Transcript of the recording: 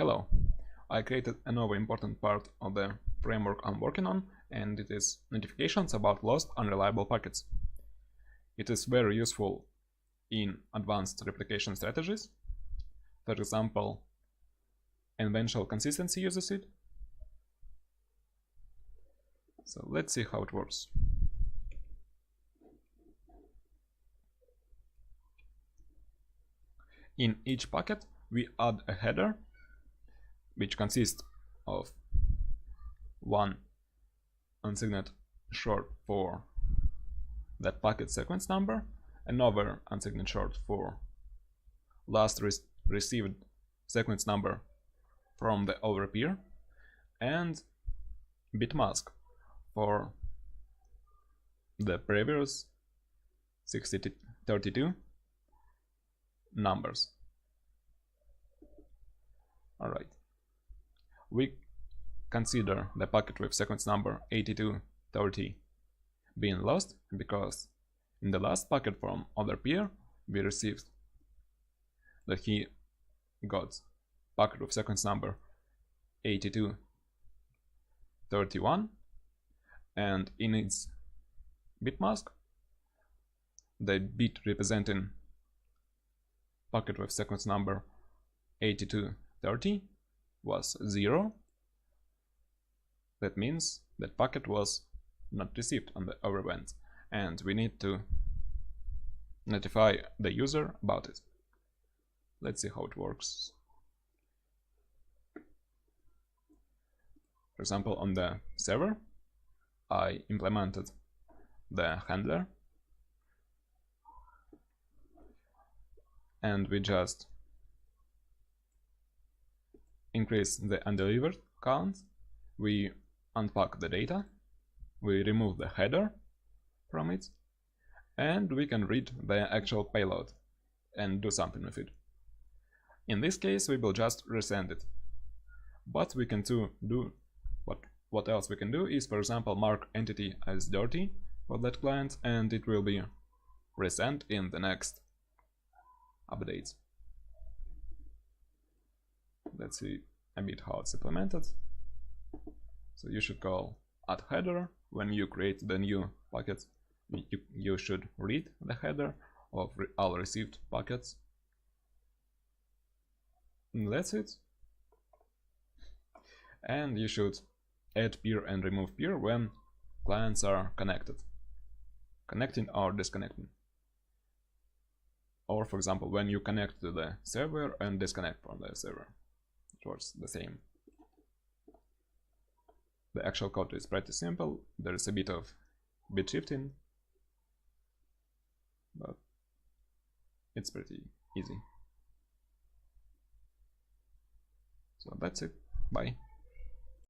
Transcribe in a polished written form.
Hello, I created another important part of the framework I'm working on, and it is notifications about lost unreliable packets. It is very useful in advanced replication strategies. For example, Eventual Consistency uses it. So let's see how it works. In each packet, we add a header, which consists of one unsigned short for that packet sequence number, another unsigned short for last received sequence number from the over peer, and bit mask for the previous 32 numbers. Alright, we consider the packet with sequence number 8230 being lost because in the last packet from other peer we received that he got packet with sequence number 8231, and in its bit mask the bit representing packet with sequence number 8230 was 0. That means that packet was not received on the overwent, and we need to notify the user about it. Let's see how it works. For example, on the server, I implemented the handler, and we just increase the undelivered count, we unpack the data, we remove the header from it, and we can read the actual payload and do something with it. In this case, we will just resend it. But we can do what else we can do is, for example, mark entity as dirty for that client, and it will be resent in the next updates. Let's see a bit how it's implemented. So you should call add header when you create the new packet. You should read the header of all received packets. And that's it. And you should add peer and remove peer when clients are connecting or disconnecting. Or for example, when you connect to the server and disconnect from the server. It works the same. The actual code is pretty simple. There is a bit of bit shifting, but it's pretty easy. So that's it. Bye.